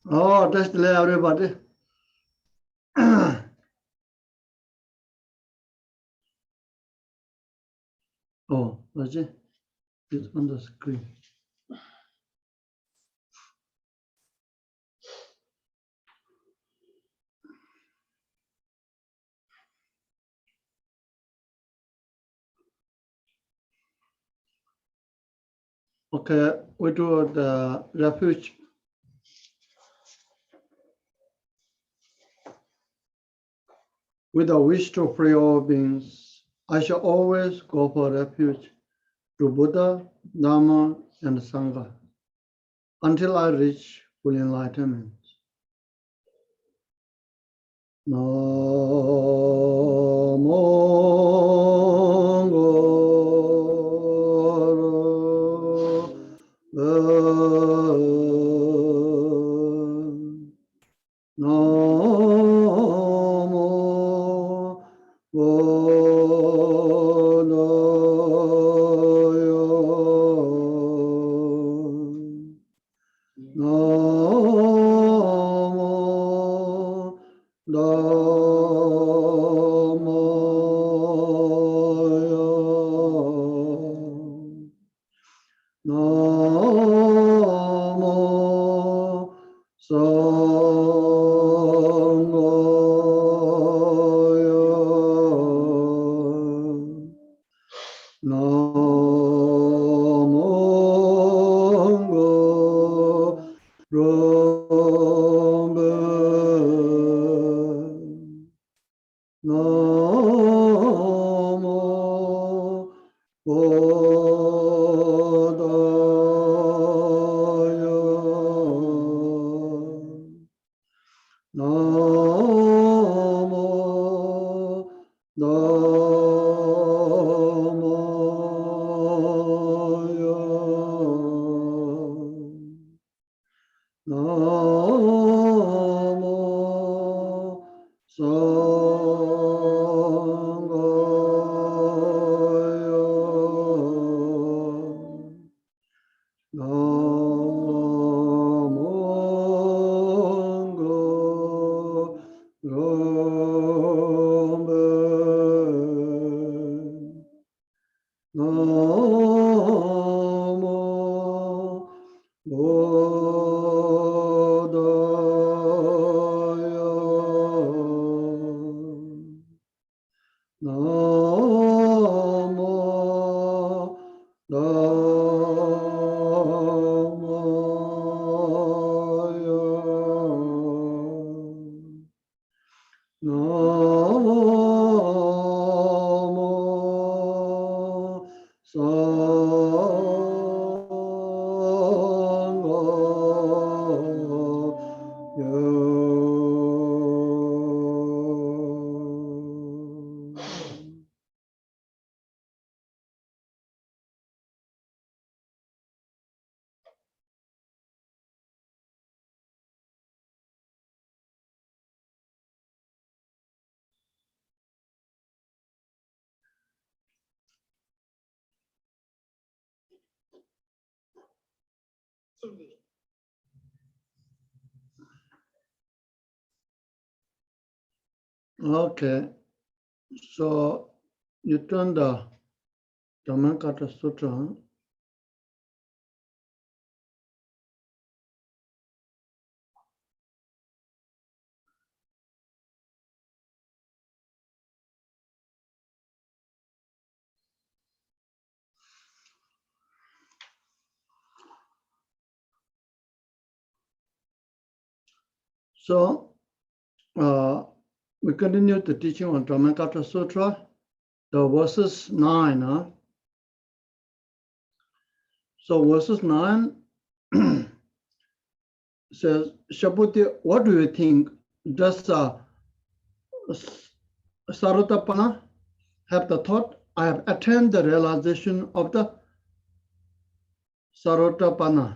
Oh, that's everybody. Oh, that's it. It's on the screen. Okay, we do the refuge. With a wish to free all beings, I shall always go for refuge to Buddha, Dharma, and Sangha until I reach full enlightenment. Okay, so you turn the Dhammapada Sutra. So we continue the teaching on Dhammapada Sutra, the verses 9. So verses 9 says, Shabuti, what do you think? Does Sarotapana have the thought, I have attained the realization of the Sarotapana?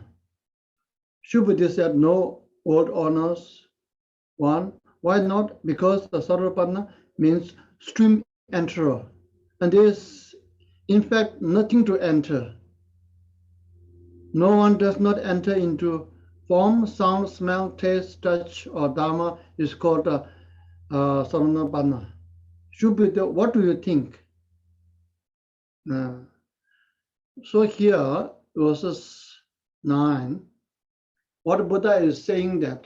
Shubhuti said, no, word honors. One, why not? Because the Sarotapana means stream enterer, and there is, in fact, nothing to enter. No one does not enter into Form, sound, smell, taste, touch, or dharma is called saranapana. Should be the, what do you think? So here, verses 9, what Buddha is saying that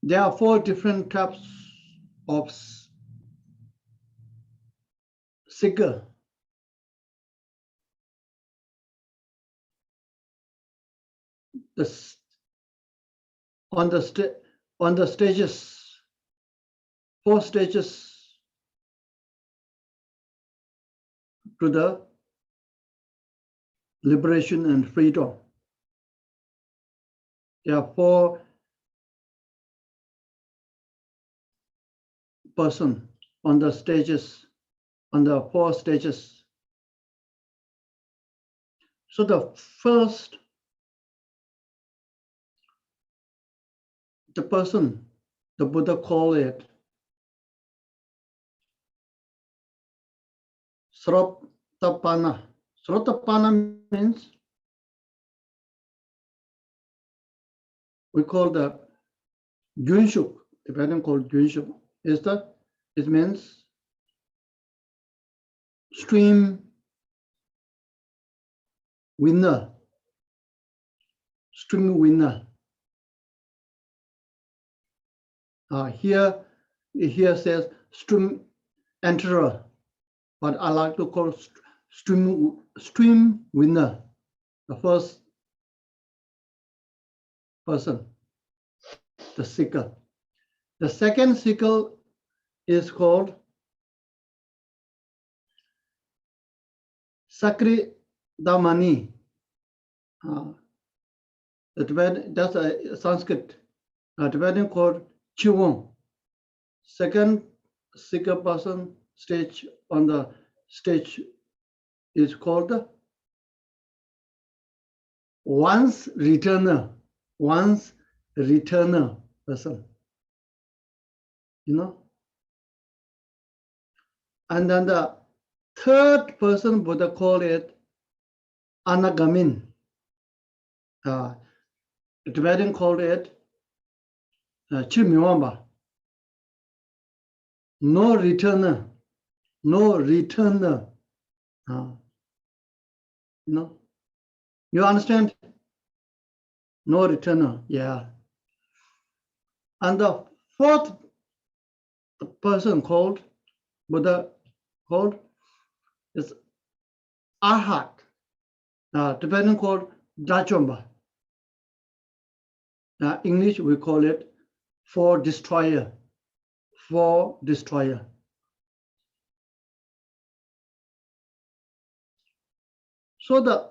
there are 4 different types of seeker. On the stages, 4 stages to the liberation and freedom. There are 4 persons on the stages, on the 4 stages. So the first, the person, the Buddha called it Srotapana. Srotapana means we call the Gyunshuk, the pattern called Gyunshuk. It means stream winner. Stream winner. Here says stream enterer, but I like to call stream winner, the first person, the seeker. The second seeker is called Sakridamani. That's a Sanskrit. Tibetan called Chivon. Second seeker person stage on the stage is called once returner person. You know? And then the third person, Buddha called it Anagamin. Tibetan called it Chimiwamba. No returner. No. You understand? No returner, yeah. And the fourth person called, Buddha called, is Arhat. Tibetan called Dachomba. English, we call it for destroyer. So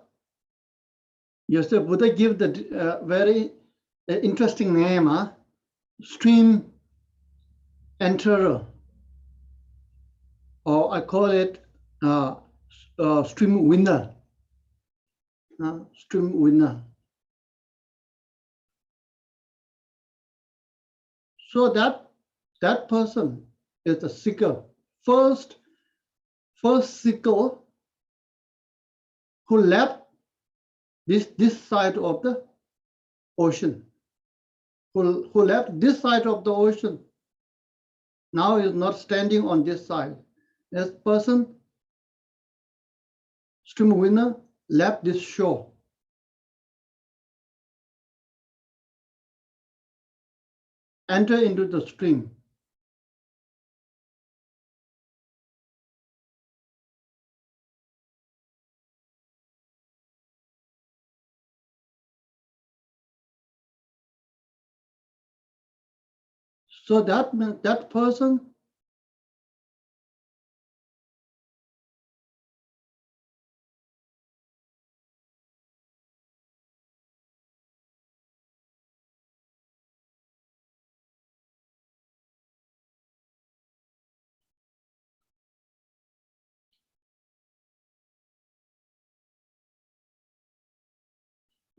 you see, Buddha give the very interesting name, stream enterer, or I call it stream winner. Stream winner. So that person is the seeker, first seeker who left this side of the ocean, who left this side of the ocean, now is not standing on this side. This person, stream winner, left this shore. Enter into the stream. So that means that person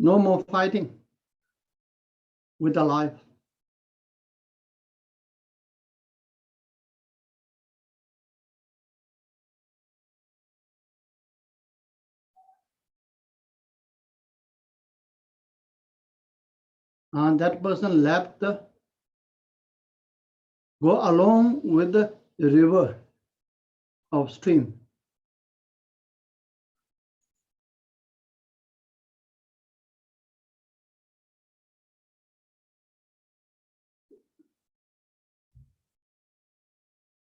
no more fighting with the life. and that person left go along with the river of stream.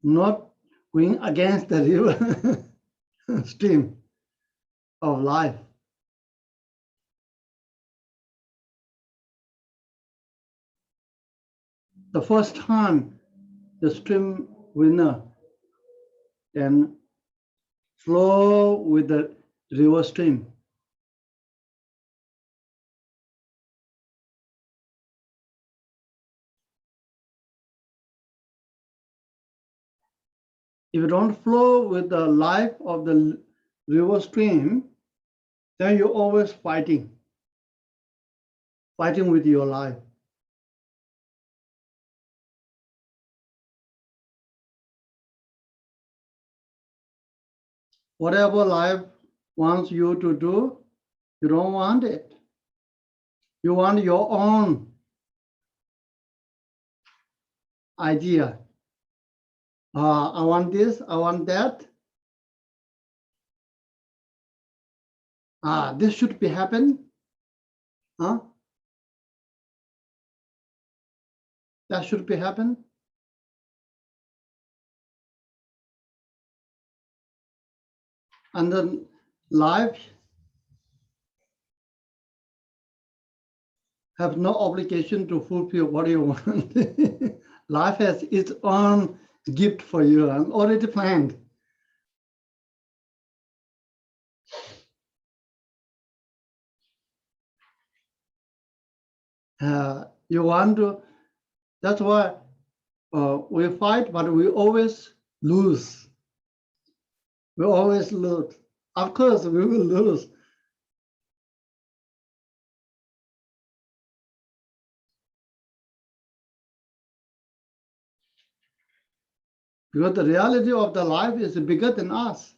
Not going against the river stream of life. The first time the stream winner can flow with the river stream. If you don't flow with the life of the river stream, then you're always fighting with your life. Whatever life wants you to do, you don't want it. You want your own idea. I want this, I want that. This should be happen. That should be happen. And then life have no obligation to fulfill what you want. Life has its own gift for you and already planned. You want to, that's why we fight, but we always lose. We always lose. Of course, we will lose. Because the reality of the life is bigger than us.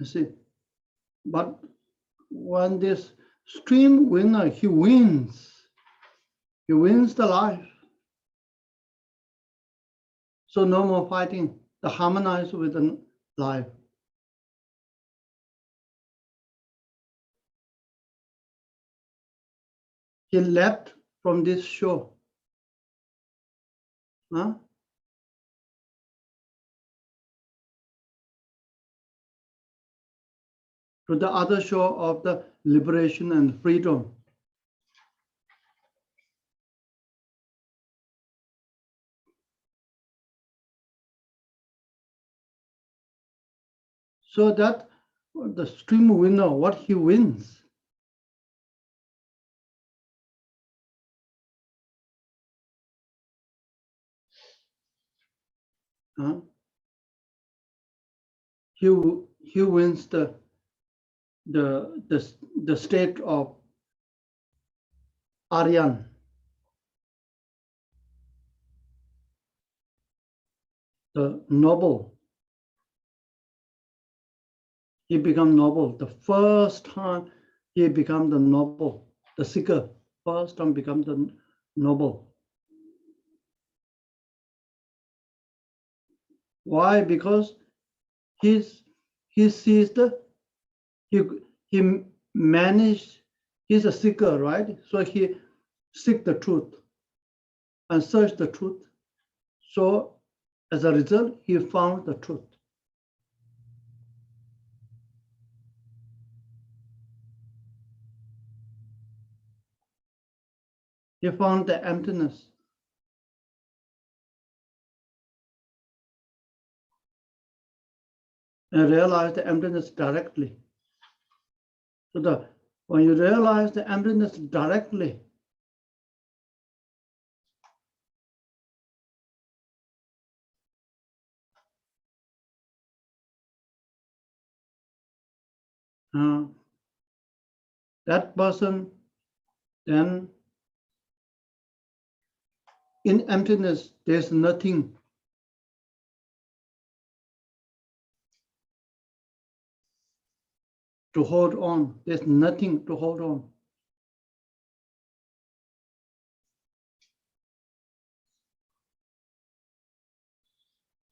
You see, but when this stream winner, he wins the life. So no more fighting, the harmonize with the life. He left from this shore. To the other shore of the liberation and freedom. So that the stream winner, what he wins. He wins the state of Aryan. The noble. He become noble. The first time he become the noble, the seeker, first time become the noble. Why? Because he sees he managed, he's a seeker, right? So he seek the truth and search the truth. So as a result, he found the truth. He found the emptiness. And realized the emptiness directly. So when you realize the emptiness directly, that person then in emptiness, there's nothing to hold on. There's nothing to hold on.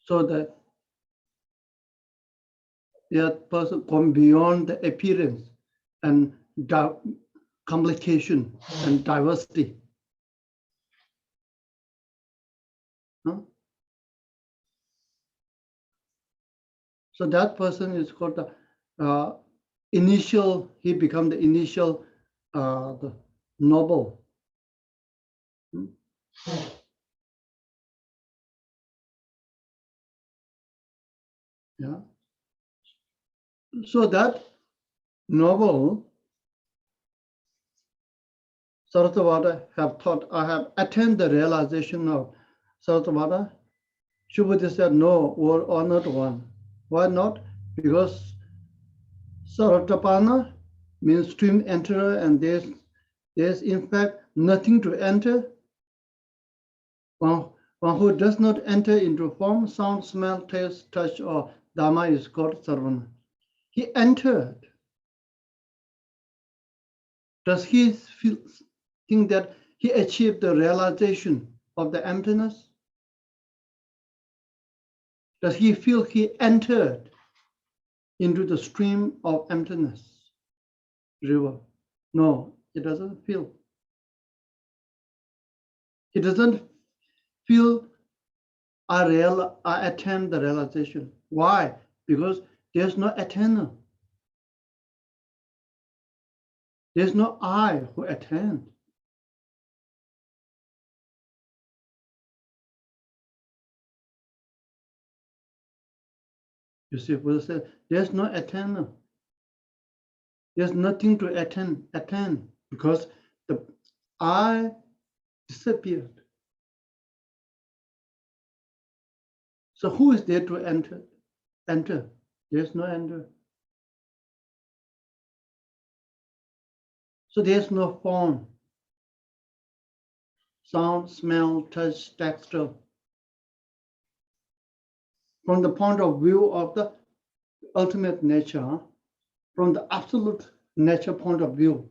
So that person gone beyond the appearance and complication and diversity. Huh? So that person is called the initial, he become the initial the noble. Yeah. So that noble Sarasvata have thought, I have attained the realization of Sarasvata. Shubhati said, no, or not one. Why not? Because Saratapana means stream enterer, and there's in fact nothing to enter. One who does not enter into form, sound, smell, taste, touch, or Dhamma is called Sarvana. He entered. Does he think that he achieved the realization of the emptiness? Does he feel he entered into the stream of emptiness river? No, he doesn't feel. He doesn't feel I attain the realization. Why? Because there's no attainer. There's no I who attained. You see, Buddha said, there's no attainer. There's nothing to attain because the I disappeared. So who is there to enter? Enter. There's no enter. So there's no form, sound, smell, touch, texture. From the point of view of the ultimate nature, from the absolute nature point of view,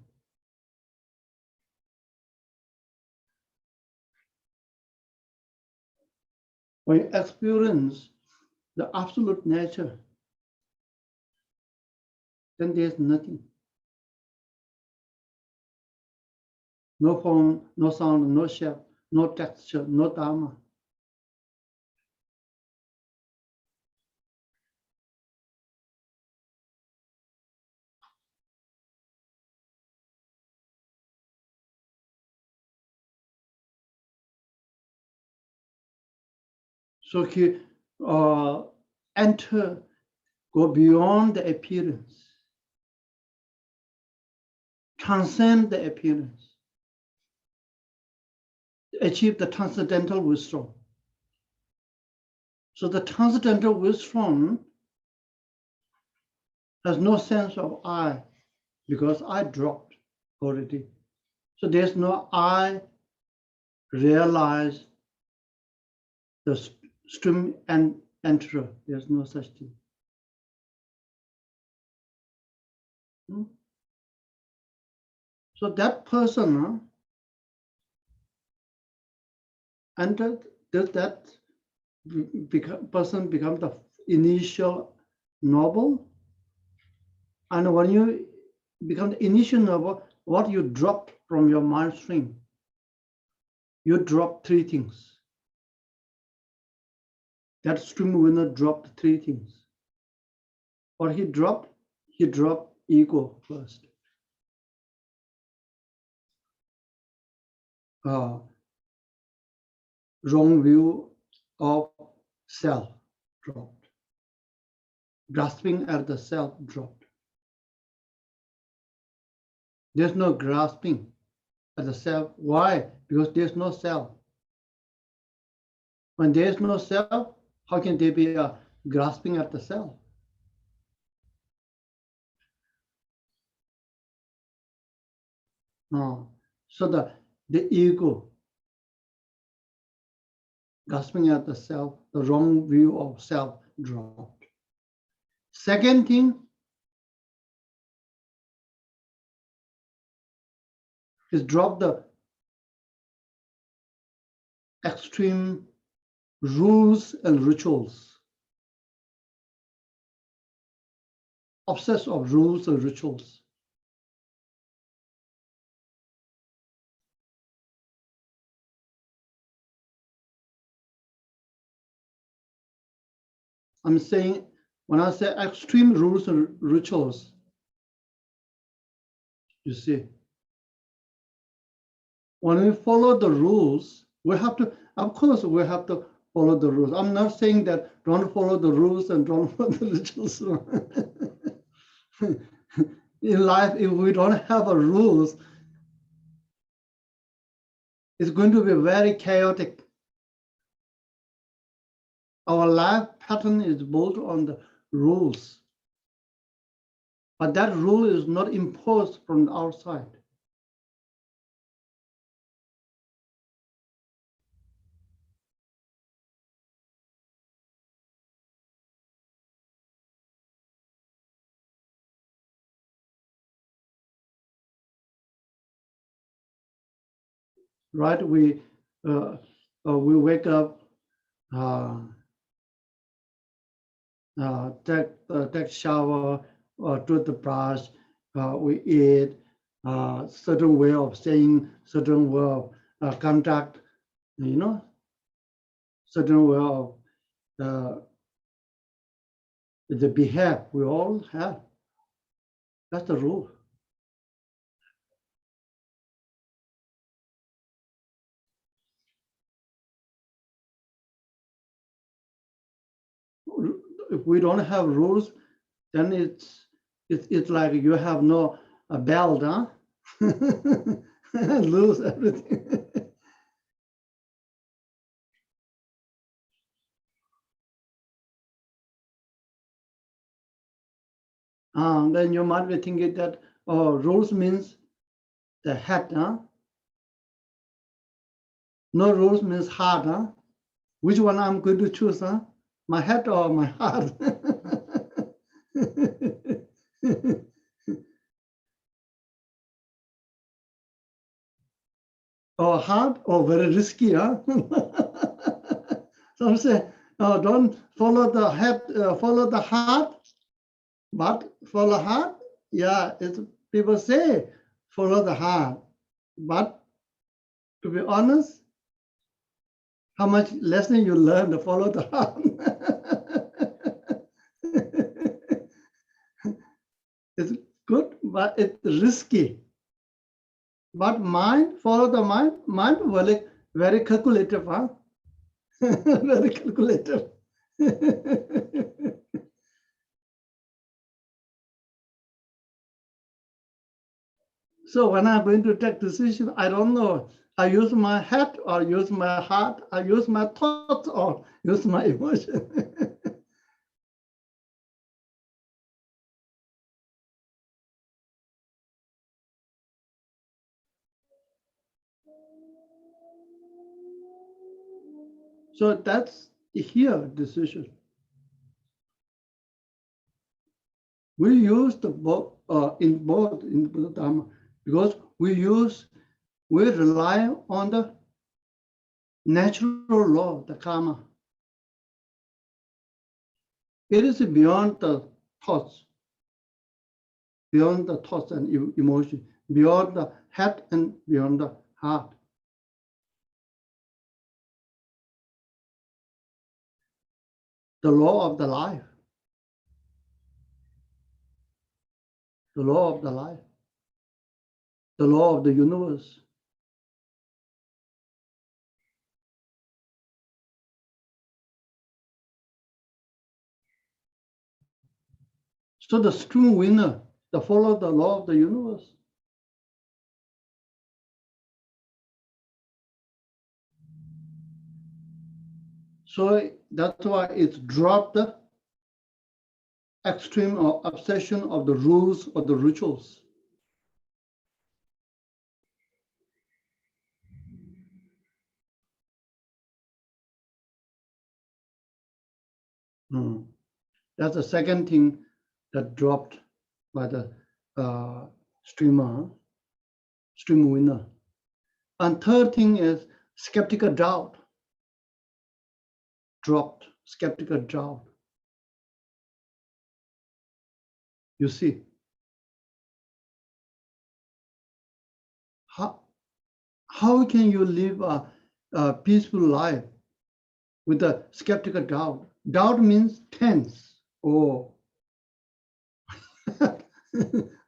when you experience the absolute nature, then there's nothing. No form, no sound, no shape, no texture, no Dhamma. So he enter, go beyond the appearance, transcend the appearance, achieve the transcendental wisdom. So the transcendental wisdom has no sense of I, because I dropped already. So there's no I realize the stream and enterer. There's no such thing. So that person entered, that person become the initial noble. And when you become the initial noble, what you drop from your mind stream, you drop three things. That stream will not drop the three things. What he dropped ego first. Wrong view of self dropped. Grasping at the self dropped. There's no grasping at the self. Why? Because there's no self. When there's no self, how can there be a grasping at the self? No. So the ego, grasping at the self, the wrong view of self dropped. Second thing, It's drop the extreme rules and rituals, obsess of rules and rituals. I'm saying, when I say extreme rules and rituals, you see, when we follow the rules, we have to, of course, we have to follow the rules. I'm not saying that don't follow the rules and don't follow the rituals. In life, if we don't have a rules, it's going to be very chaotic. Our life pattern is built on the rules, but that rule is not imposed from the outside. Right? We wake up, take shower, do the brush, we eat, certain way of saying, certain way of conduct, you know, certain way of the behave. We all have. That's the rule. If we don't have rules, then it's like you have no belt, huh? Lose everything. Then you might be thinking that, oh, rules means the head, huh? No rules means heart, huh? Which one I'm going to choose, huh? My head or my heart? Oh, heart? Oh, very risky, huh? Some say, oh, don't follow the head, follow the heart, but follow heart. Yeah, people say follow the heart, but to be honest, how much lesson you learn to follow the heart? It's good, but it's risky. But mind, follow the mind. Mind very, very calculative, huh? Very calculative. So when I'm going to take decision, I don't know. I use my head or use my heart. I use my thoughts or use my emotion. So that's here decision. We use the both in Buddha Dharma because we rely on the natural law, the karma. It is beyond the thoughts, and emotion, beyond the head and beyond the heart. The law of the life. The law of the life. The law of the universe. So the true winner, to follow the law of the universe. So that's why it's dropped the extreme or obsession of the rules or the rituals. That's the second thing that dropped by the streamer. stream winner. And third thing is skeptical doubt. Dropped, skeptical doubt. You see, how can you live a peaceful life with a skeptical doubt? Doubt means tense. Oh,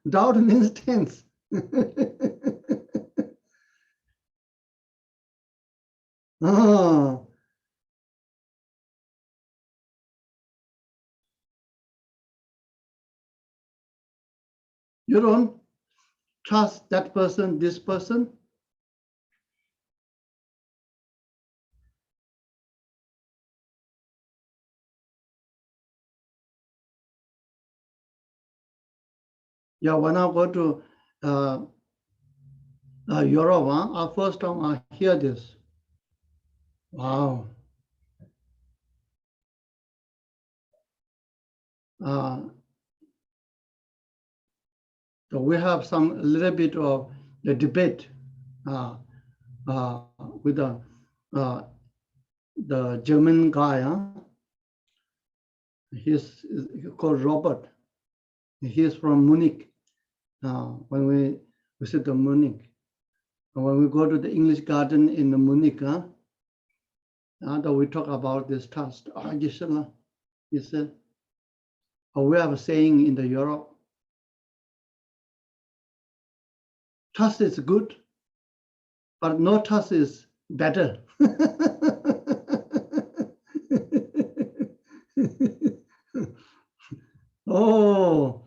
doubt means tense. Oh. You don't trust that person, this person. Yeah, when I go to Europe, first time I hear this. Wow. So we have some little bit of the debate with the German guy. He's called Robert. He's from Munich. When we visit the Munich, when we go to the English garden in the Munich, we talk about this task. GESHE, he said, we have a saying in the Europe, task is good, but no task is better. Oh,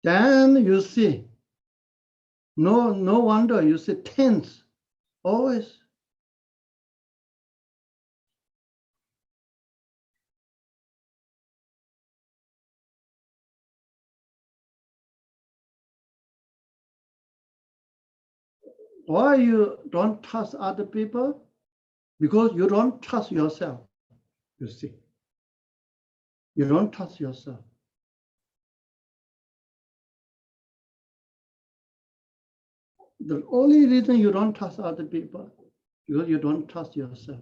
then you see, no wonder you see tense, always. Why you don't trust other people? Because you don't trust yourself, you see. You don't trust yourself. The only reason you don't trust other people, because you don't trust yourself.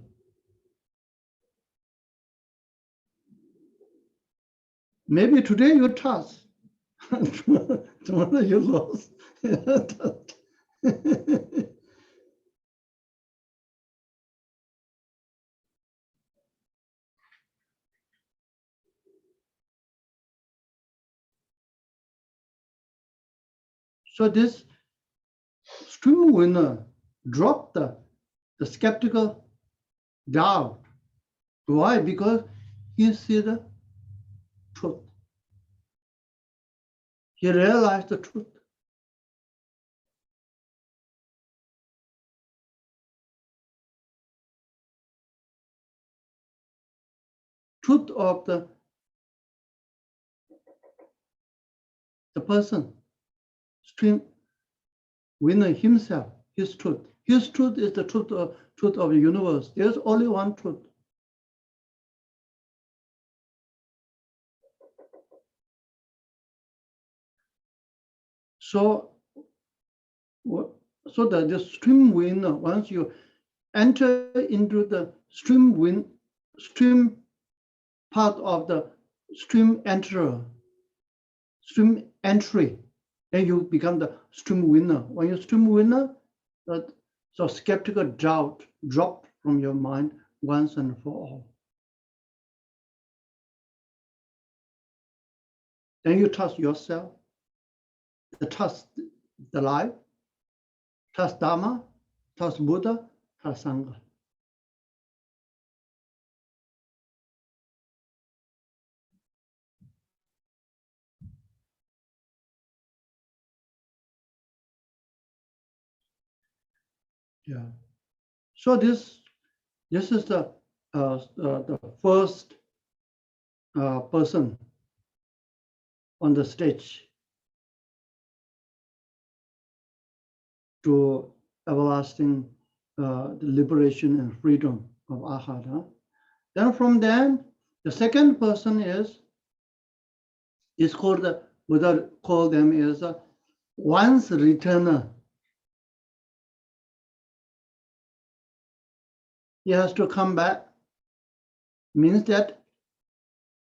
Maybe today you trust, tomorrow you lost. So this stream winner dropped the skeptical doubt. Why? Because he see the truth. He realized the truth. Truth of the person, stream winner himself, his truth. His truth is the truth of the universe. There's only one truth. So the stream winner, once you enter into the stream part of the stream entry, then you become the stream winner. When you're stream winner, so skeptical doubt drop from your mind once and for all. Then you trust yourself, trust the life, trust Dharma, trust Buddha, trust Sangha. Yeah. So this is the first person on the stage to everlasting the liberation and freedom of Arhat. Then from then, the second person is called Buddha called them as a once returner he has to come back. Means that,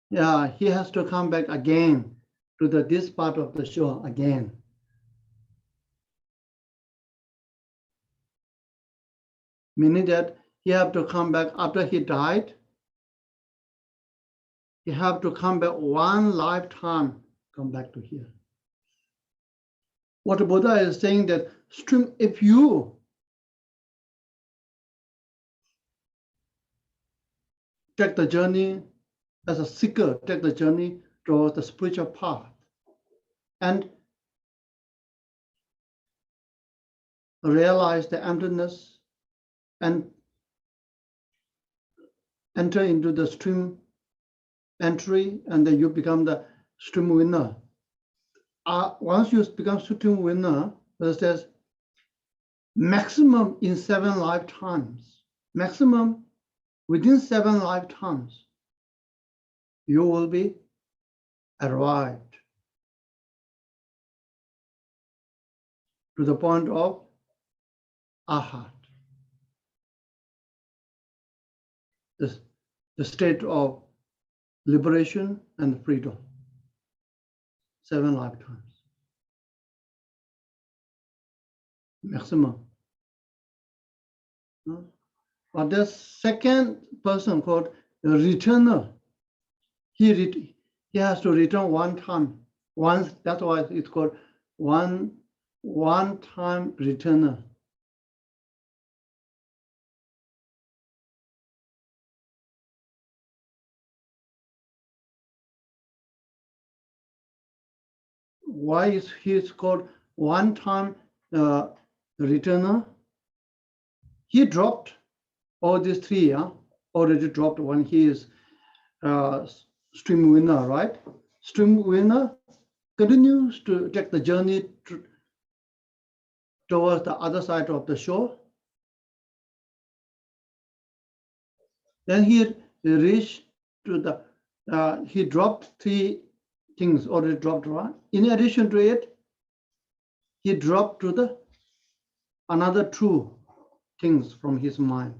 yeah, he has to come back again to this part of the shore again. Meaning that he have to come back after he died. He have to come back one lifetime, come back to here. What the Buddha is saying that stream, if you take the journey as a seeker, take the journey towards the spiritual path and realize the emptiness and enter into the stream entry, and then you become the stream winner. Once you become stream winner, it says maximum in 7 lifetimes, maximum within 7 lifetimes, you will be arrived to the point of Arhat, the state of liberation and freedom. 7 lifetimes, maximum. But the second person called the returner, he has to return one time. Once, that's why it's called one time returner. Why is he called one time returner? He dropped all these 3, already dropped when he is stream winner, right? Stream winner continues to take the journey towards the other side of the shore. Then he reached to the, he dropped 3 things already dropped, right? In addition to it, he dropped to the another 2 things from his mind.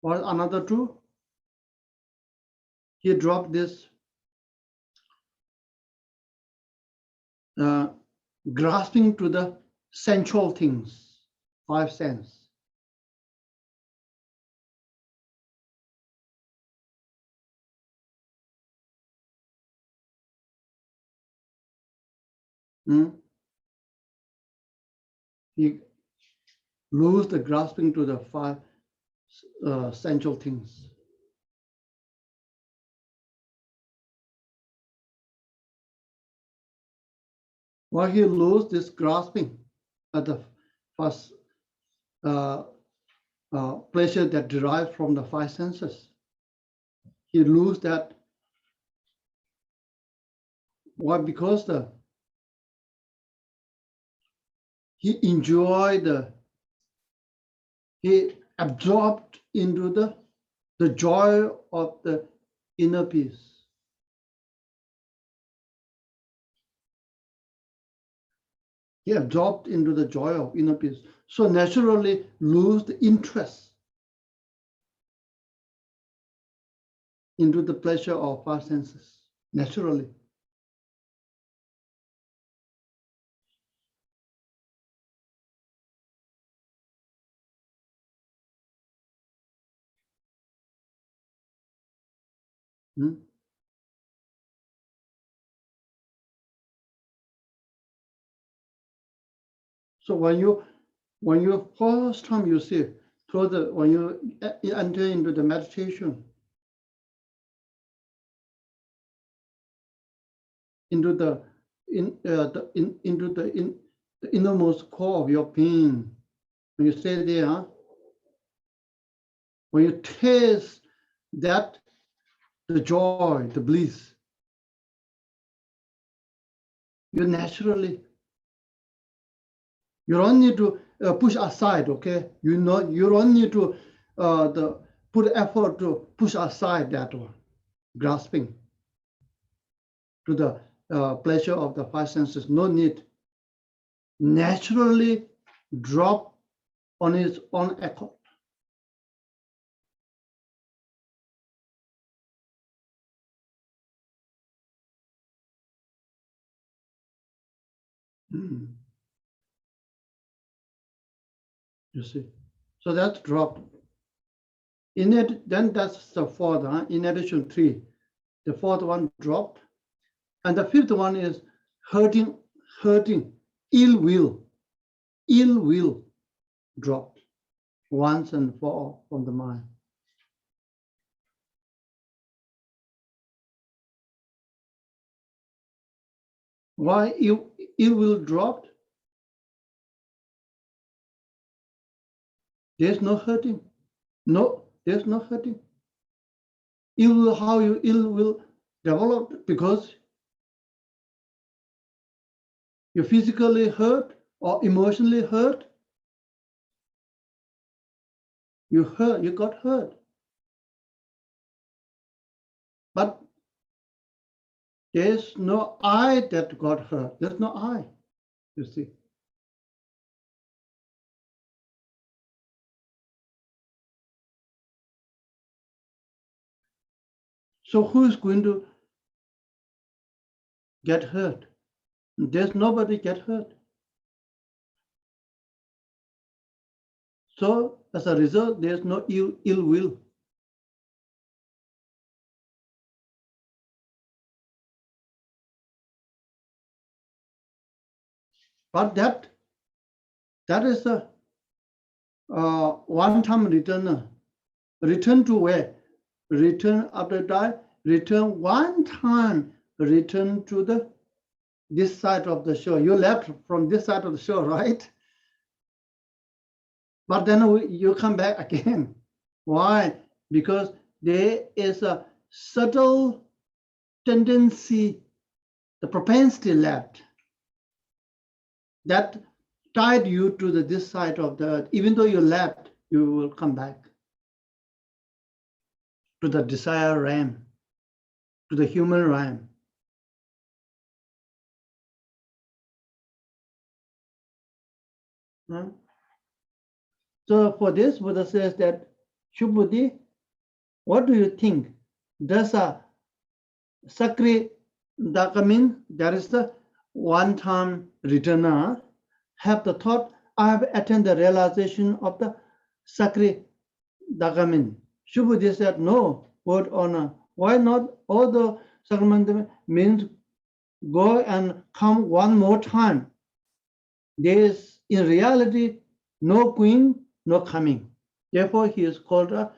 What another 2? He dropped this grasping to the sensual things, 5 senses. He lose the grasping to the 5 sensual things. Why he lose this grasping at the first pleasure that derives from the 5 senses? He lose that. Why? Because he enjoyed he absorbed into the joy of the inner peace. He absorbed into the joy of inner peace. So naturally lose the interest into the pleasure of 5 senses, naturally. So when you first time you see when you enter into the meditation, into the innermost core of your being, when you stay there, when you taste that, the joy, the bliss, you naturally, you don't need to push aside, okay? You don't need to put effort to push aside that one, grasping to the pleasure of the 5 senses. No need. Naturally drop on its own accord. You see. So that's dropped. In it, then that's the fourth, in addition 3. The fourth one dropped. And the fifth one is hurting, ill will dropped once and for all from the mind. Why ill will dropped? There's no hurting. No, there's no hurting. How you ill will develop? Because you physically hurt or emotionally hurt. You got hurt. But there's no I that got hurt. There's no I, you see. So who's going to get hurt? There's nobody get hurt. So as a result, there's no ill will. But that is a one-time return. Return to where? Return after die. Return one time. Return to this side of the shore. You left from this side of the shore, right? But then you come back again. Why? Because there is a subtle tendency, the propensity left that tied you to this side of the earth. Even though you left, you will come back to the desire realm, to the human realm. Huh? So for this, Buddha says that, Shubhuti, what do you think? Does a Sakri Dakamin, that is the one-time returner, have the thought, I have attained the realization of the Sakri Dakamin? Shubhuti said, no, word honor. Why not? Although Sakramanta means go and come one more time. There is, in reality, no going, no coming. Therefore, he is called a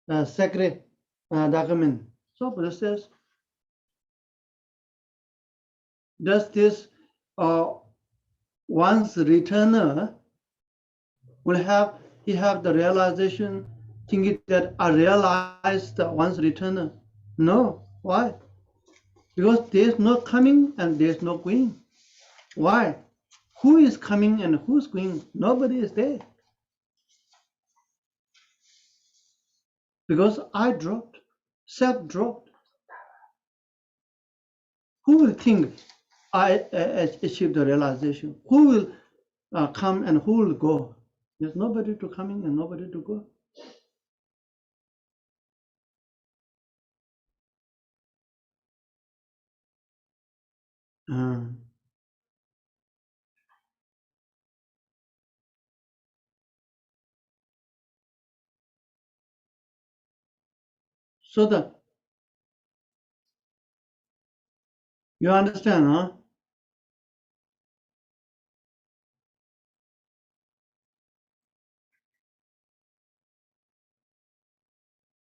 Sakri Dakamin. So Buddha says, does this once returner will have the realization, thinking that I realized the once returner? No. Why? Because there's no coming and there's no going. Why? Who is coming and who's going? Nobody is there. Because I dropped, self dropped. Who will think I achieved the realization? Who will come and who will go? There's nobody to coming and nobody to go. So that you understand, huh?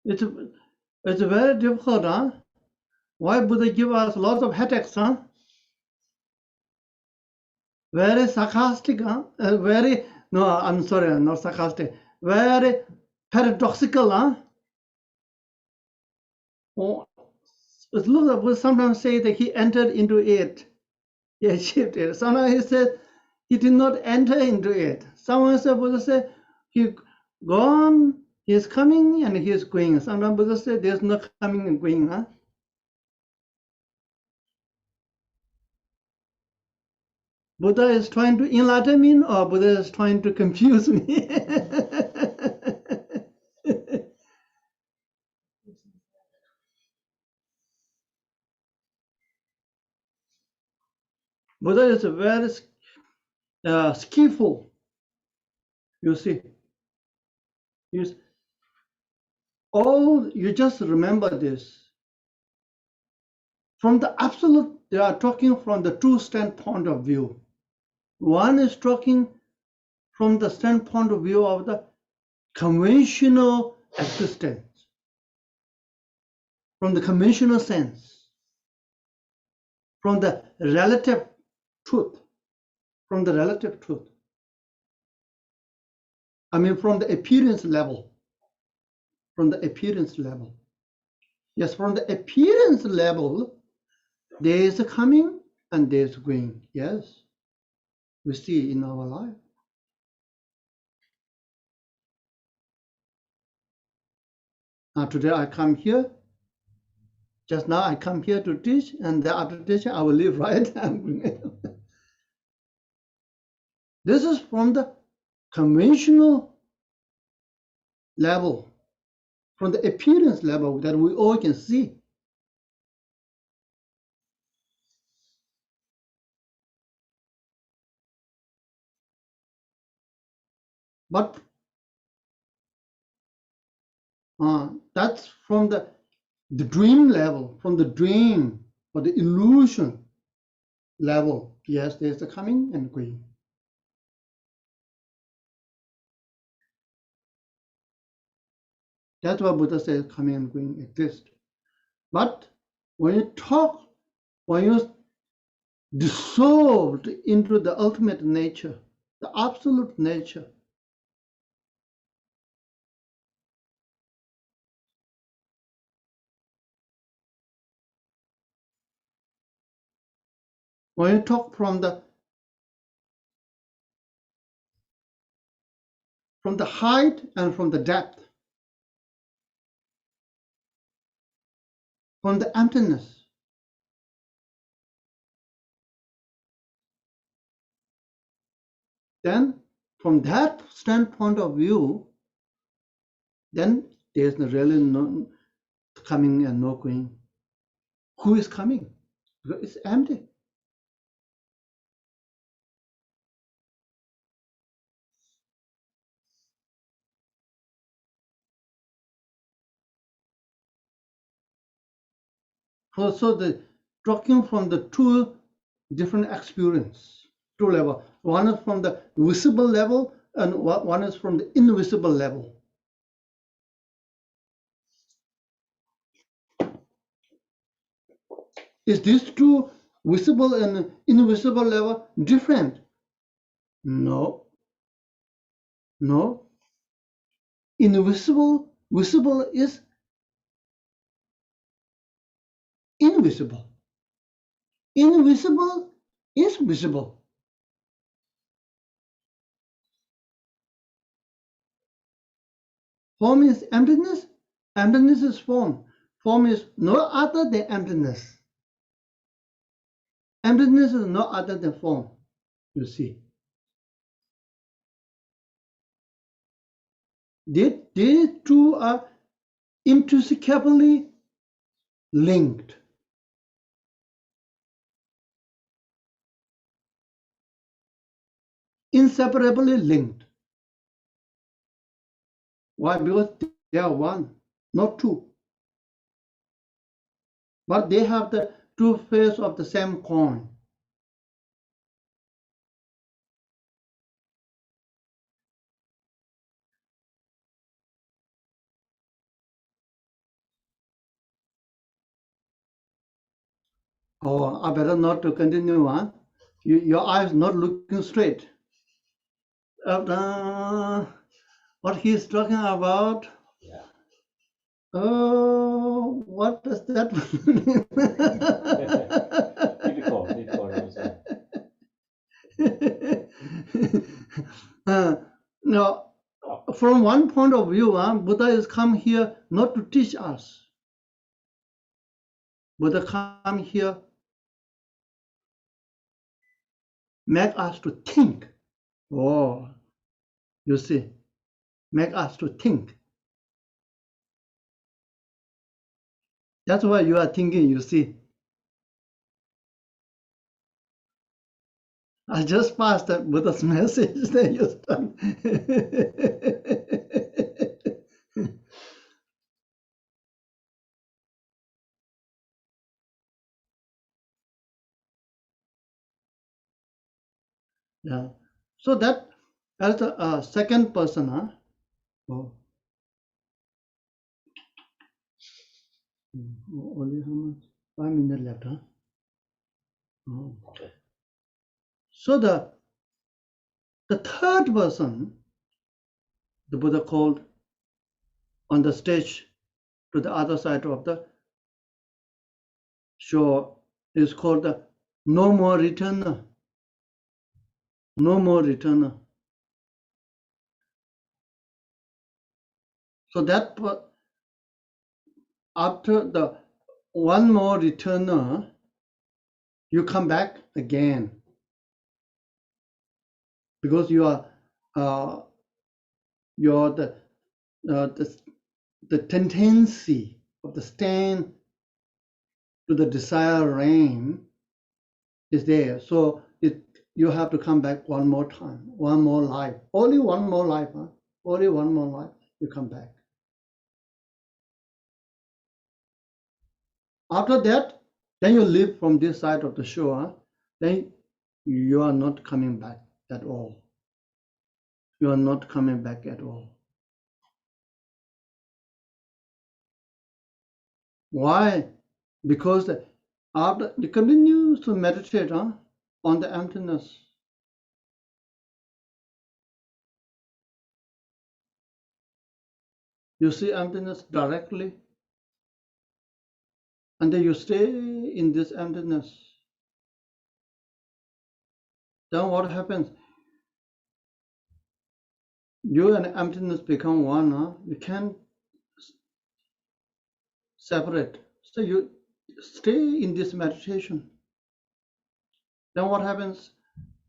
It's very difficult, huh? Why Buddha give us lots of headaches, huh? Very sarcastic, huh? No, I'm sorry, not sarcastic. Very paradoxical, huh? Oh, it looks like we sometimes say that he entered into it. He achieved it. Sometimes he said he did not enter into it. Someone said, Buddha said, he gone, he is coming and he is going. Sometimes Buddha said there's no coming and going, huh? Buddha is trying to enlighten me or Buddha is trying to confuse me? Buddha is very skillful. You see, you just remember this. From the absolute, they are talking from the two standpoint of view. One is talking from the standpoint of view of the conventional existence, from the conventional sense, from the relative truth, from the relative truth. I mean, from the appearance level, from the appearance level. Yes, from the appearance level, there is a coming and there is going. Yes, we see in our life. Now today I come here. Just now I come here to teach, and after teaching I will leave, right? This is from the conventional level, from the appearance level that we all can see. But that's from the dream level, from the dream or the illusion level. Yes, there's a coming and going. That's why Buddha says coming and going exist. But when you talk, when you dissolved into the ultimate nature, the absolute nature, when you talk from the height and from the depth, from the emptiness, then from that standpoint of view, then there's really no coming and no going. Who is coming? Because it's empty. So the talking from the two different experience, two level. One is from the visible level, and one is from the invisible level. Is these two visible and invisible level different? No. No. Visible is invisible. Invisible is visible. Form is emptiness. Emptiness is form. Form is no other than emptiness. Emptiness is no other than form. You see. These two are intrinsically linked. Inseparably linked. Why? Because they are one, not two. But they have the two faces of the same coin. Oh, I better not to continue on. Your eyes not looking straight. What he's talking about? Yeah. Oh, what does that mean? Now, from one point of view, Buddha has come here not to teach us. Buddha come here make us to think. Oh, you see, make us to think. That's why you are thinking, you see. I just passed the Buddha's message. Then you start. Yeah. So that as the second person, huh? Oh. Only how much? 5 minutes left, huh? Oh. Okay. So the third person, the Buddha called on the stage to the other side of the shore, is called the no more returner. No more returner. So that after the one more returner, you come back again because you are the tendency of the stand to the desire reign is there. So you have to come back one more time, one more life, only one more life, huh? Only one more life, you come back. After that, then you leave from this side of the shore, huh? Then you are not coming back at all. You are not coming back at all. Why? Because after you continue to meditate, huh, on the emptiness. You see emptiness directly, and then you stay in this emptiness. Then what happens? You and emptiness become one, huh? You can't separate. So you stay in this meditation. Then what happens?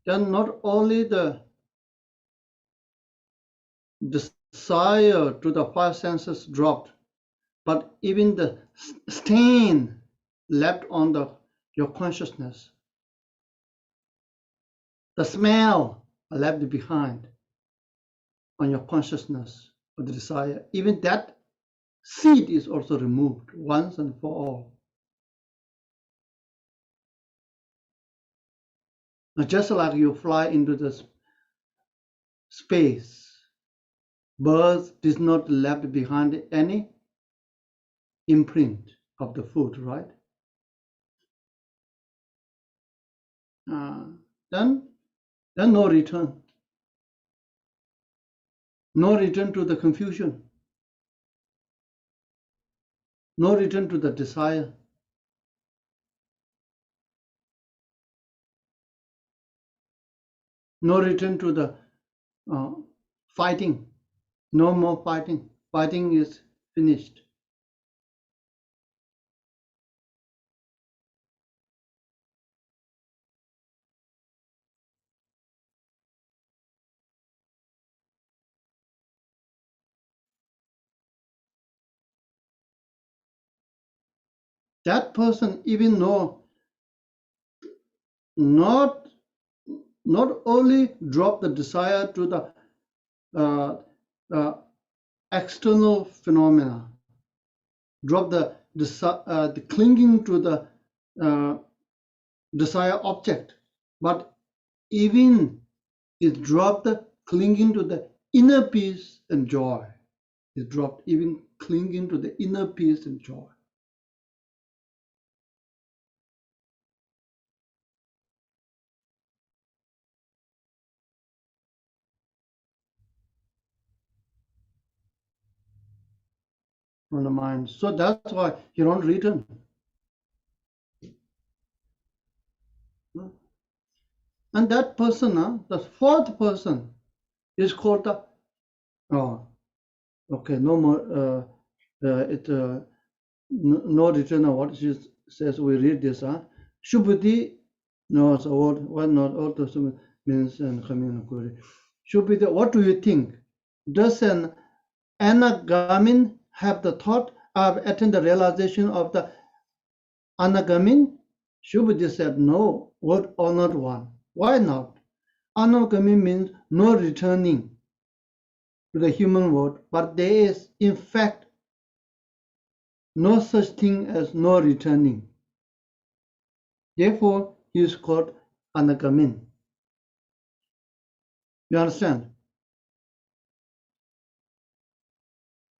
Then not only the desire to the five senses dropped, but even the stain left on your consciousness, the smell left behind on your consciousness of the desire, even that seed is also removed once and for all. Just like you fly into the space, birds did not left behind any imprint of the food, right? Then no return. No return to the confusion. No return to the desire. No return to the fighting. No more fighting. Fighting is finished. That person even know not only drop the desire to the external phenomena, drop the clinging to the desire object, but even it dropped the clinging to the inner peace and joy. It dropped even clinging to the inner peace and joy. From the mind. So that's why you don't return. And that person, the fourth person, is called the okay, no more no return. What she says, we read this, Shubhati, no, so what not also means and community. Shubhati, what do you think? Does an anagamin have the thought of attend the realization of the anagamin? Shubhati said, no, what or not one. Why not? Anogami means no returning to the human world, but there is, in fact, no such thing as no returning. Therefore, he is called Anagamin. You understand?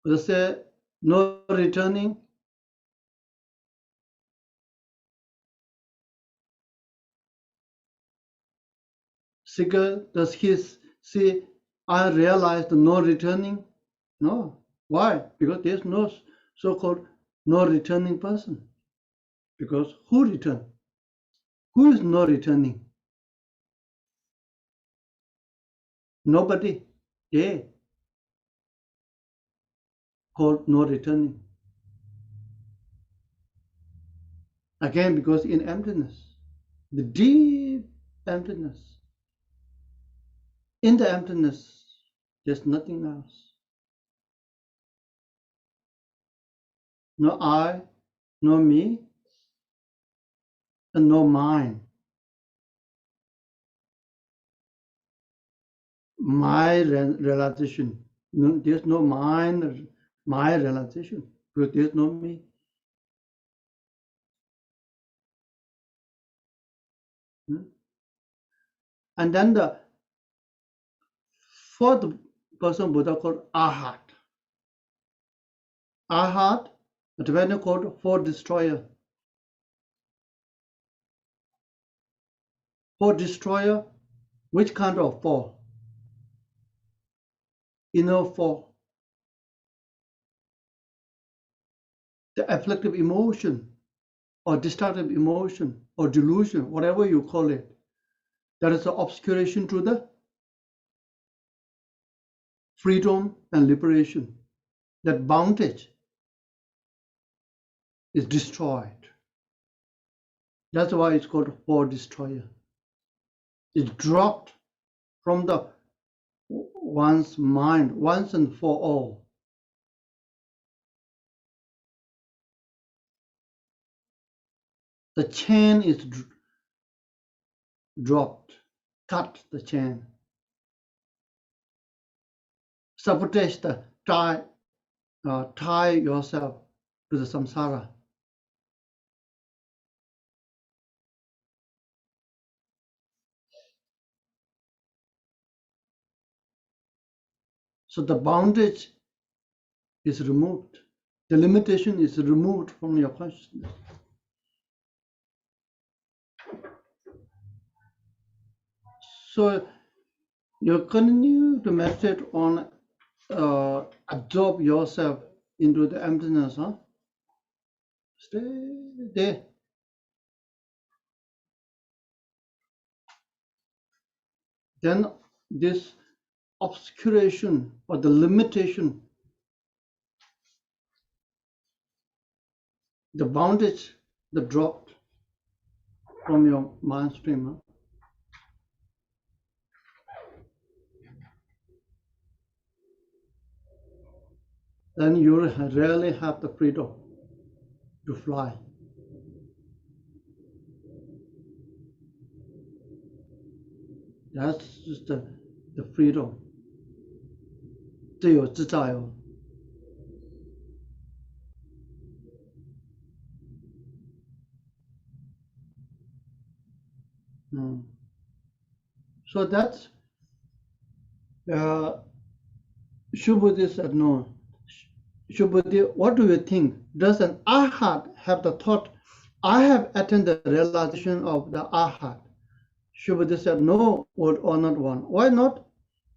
They say no returning. Seeker, does he say, I realized no returning? No. Why? Because there's no so-called no returning person. Because who return? Who is no returning? Nobody. They called no returning. Again, because in emptiness, the deep emptiness, in the emptiness, there's nothing else. No I, no me, and no mine. My realization. No, there's no mine, my realization, because there's no me. And then the fourth person Buddha called Arhat. Arhat, the Tibetan called four destroyer. Four destroyer, which kind of four? Inner four. The afflictive emotion, or destructive emotion, or delusion, whatever you call it. That is the obscuration to the freedom and liberation. That boundage is destroyed. That's why it's called four destroyer. It's dropped from the one's mind once and for all. The chain is dropped. Cut the chain. Sabotage the tie yourself to the samsara. So the bondage is removed. The limitation is removed from your consciousness. So you continue to meditate on, absorb yourself into the emptiness. Stay there. Then this obscuration or the limitation, the bondage that dropped from your mind stream. Then you really have the freedom to fly. That's just the freedom. 自由自在哦。So that's Shubhuti said, no. Shubhuti, what do you think? Does an arhat have the thought, I have attained the realization of the arhat? Shubhuti said, no, Lord Honored One. Why not?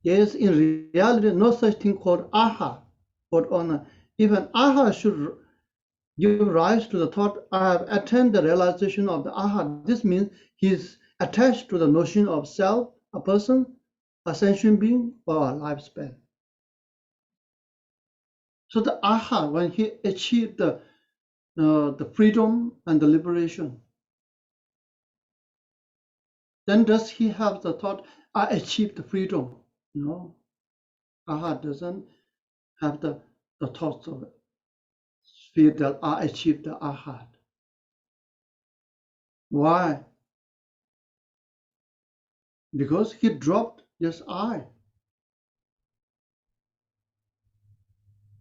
There is in reality no such thing called arhat, Lord Honored. If an arhat should give rise to the thought, I have attained the realization of the arhat, this means he is attached to the notion of self, a person, a sentient being, or a lifespan. So the arhat, when he achieved the freedom and the liberation, then does he have the thought, I achieved the freedom? No. Arhat doesn't have the thoughts of it. Feel that I achieved the arhat. Why? because he dropped this I.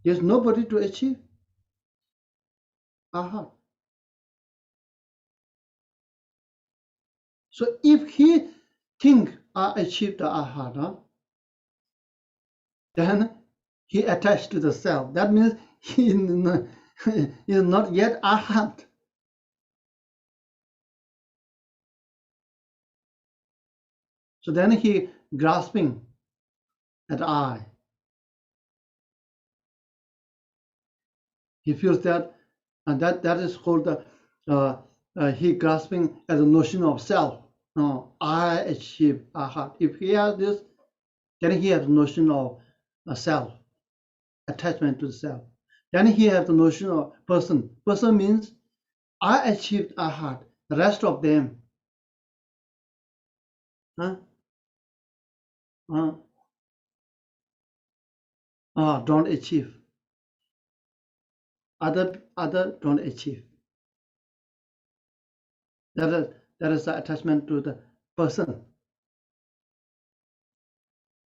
There's nobody to achieve aha. So if he think I achieved the aha, no? Then he attached to the self. That means he is not yet arhat. So then he grasping at I. He feels that, and that is called the he grasping at the notion of self. No, I achieve arhat. If he has this, then he has the notion of a self, attachment to the self. Then he has the notion of person. Person means I achieved arhat. The rest of them, huh? Don't achieve. Other don't achieve. That is the attachment to the person.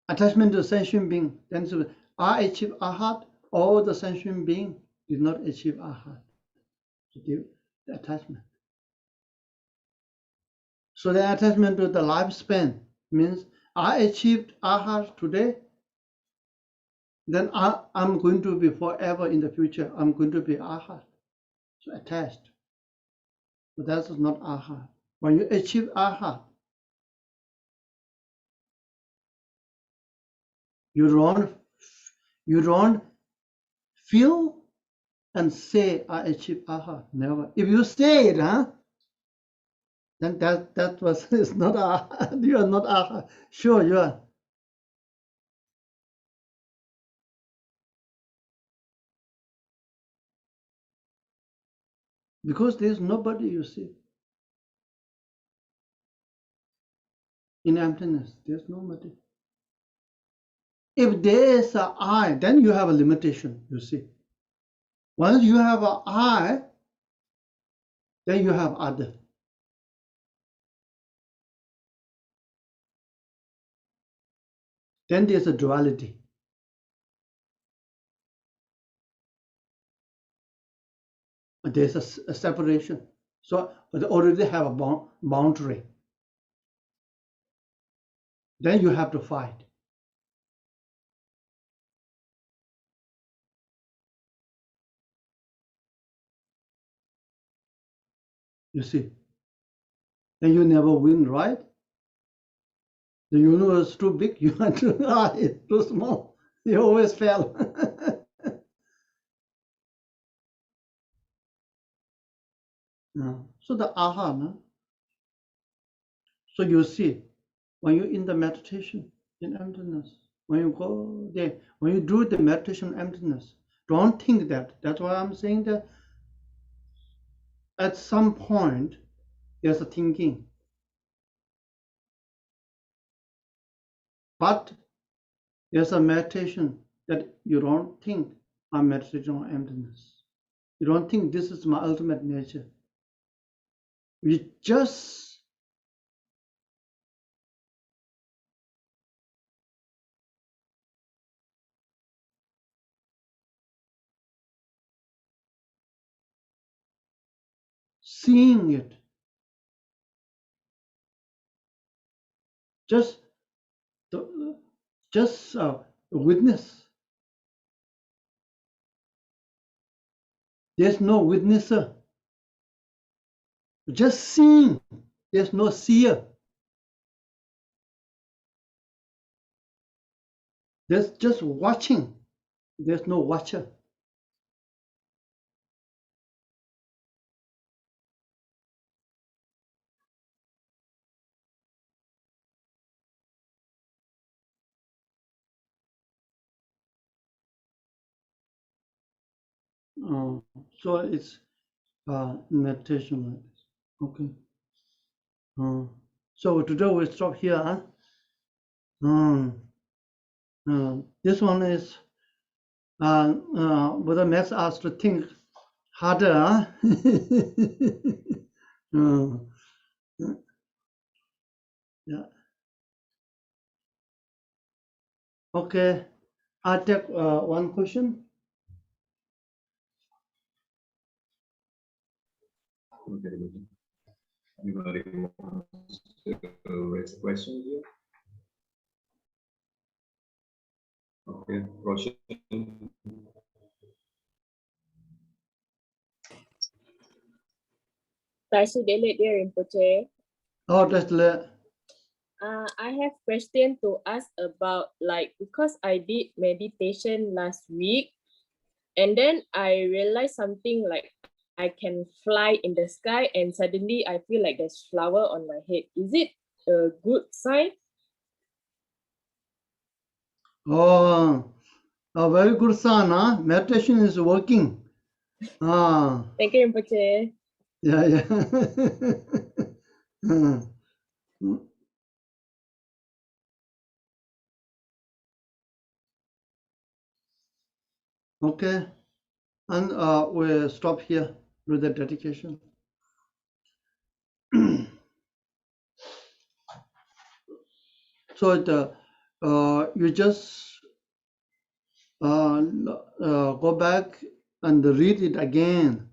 Attachment to the sentient being. Then I achieve arhat, all the sentient being did not achieve arhat. The attachment. So the attachment to the lifespan means I achieved arhat today, then I'm going to be forever in the future. I'm going to be arhat. So attached. But that is not arhat. When you achieve arhat, you don't feel and say I achieve aha. Never. If you say it, then that was is not aha. You are not aha. Sure, you are. Because there's nobody you see. In emptiness, there's nobody. If there is an I, then you have a limitation, you see. Once you have an I, then you have other. Then there's a duality. There's a separation. So they already have a boundary. Then you have to fight. You see. Then you never win, right? The universe is too big, you are too small. You always fail. So the aha, no? So you see, when you're in the meditation in emptiness, when you go there, when you do the meditation emptiness, don't think that. That's why I'm saying that at some point there's a thinking. But there's a meditation that you don't think I'm meditating on emptiness. You don't think this is my ultimate nature. We just seeing it, just witness. There's no witnesser. Just seeing. There's no seer. There's just watching. There's no watcher. So it's meditation like this. Okay. So today we stop here. This one is Buddha makes us to think harder. Yeah. Okay, I take one question. Okay. Anybody wants to raise a question here? Okay, Roshan. Tasudele dear Rinpoche. Oh, that's le. I have question to ask about, like, because I did meditation last week and then I realized something like I can fly in the sky and suddenly I feel like there's flower on my head. Is it a good sign? Oh, a very good sign, huh? Meditation is working. Ah, Thank you, Rinpoche. yeah, yeah. Okay, and we'll stop here with the dedication. So you just go back and read it again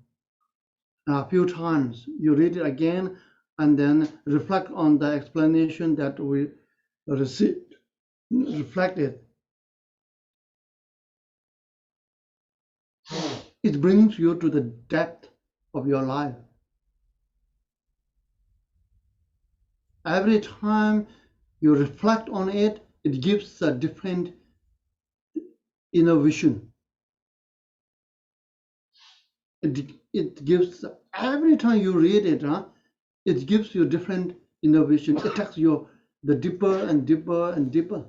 a few times. You read it again and then reflect on the explanation that we received, reflected. It brings you to the depth of your life. Every time you reflect on it, it gives a different inner vision. It gives, every time you read it, it gives you different inner vision. It takes you the deeper and deeper and deeper,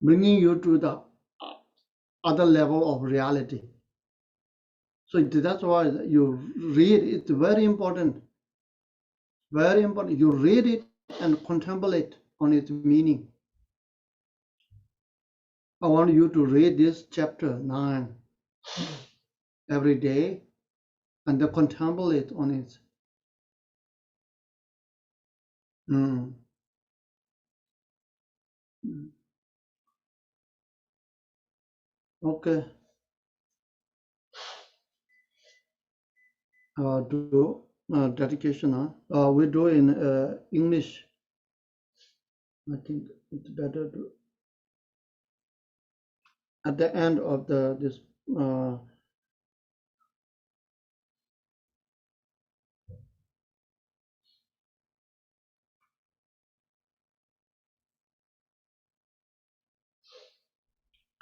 bringing you to the other level of reality. So that's why you read. It's very important. Very important. You read it and contemplate on its meaning. I want you to read this chapter 9 every day and then contemplate on it. Mm. Okay. Do dedication. We do in English. I think it's better to at the end of this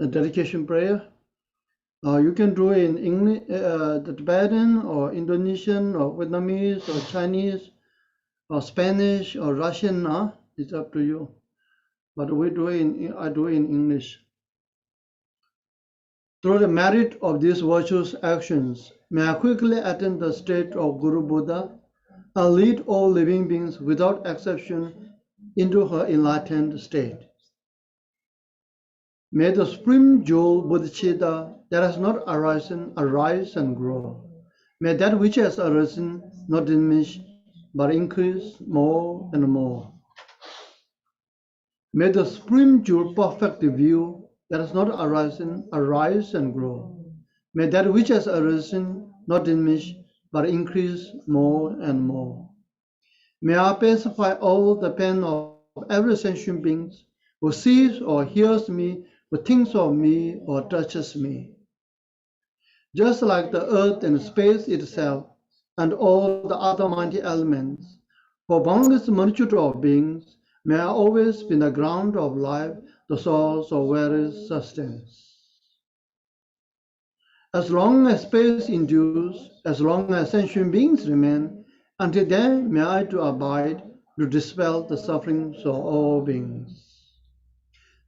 dedication prayer. You can do it in English, the Tibetan or Indonesian or Vietnamese or Chinese or Spanish or Russian. It's up to you. But I do it in English. Through the merit of these virtuous actions, may I quickly attain the state of Guru Buddha and lead all living beings without exception into her enlightened state. May the supreme jewel bodhicitta that has not arisen arise and grow. May that which has arisen not diminish but increase more and more. May the supreme jewel perfect view that has not arisen arise and grow. May that which has arisen not diminish but increase more and more. May I pacify all the pain of every sentient being who sees or hears me, who thinks of me or touches me. Just like the earth and space itself and all the other mighty elements, for boundless multitude of beings, may I always be the ground of life, the source of various sustenance. As long as space endures, as long as sentient beings remain, until then may I to abide to dispel the sufferings of all beings.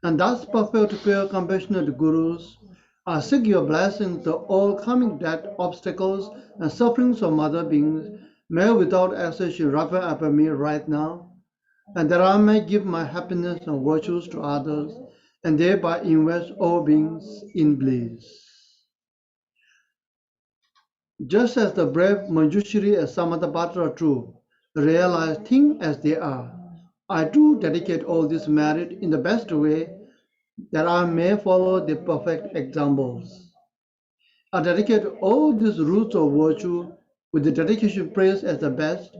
And thus, perfect, pure, compassionate Gurus, I seek your blessing to all coming death, obstacles, and sufferings of mother beings, may without exception wrap up me right now, and that I may give my happiness and virtues to others, and thereby invest all beings in bliss. Just as the brave Manjushri and Samantabhadra too realize things as they are, I do dedicate all this merit in the best way that I may follow the perfect examples. I dedicate all these roots of virtue with the dedication praised as the best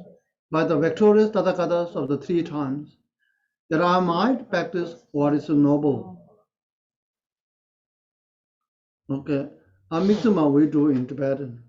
by the victorious Tathagatas of the three times, that I might practice what is noble. Okay, I'm mixing my way to in Tibetan.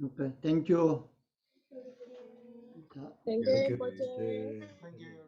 Okay, thank you. Thank you, Thank you. Rinpoche.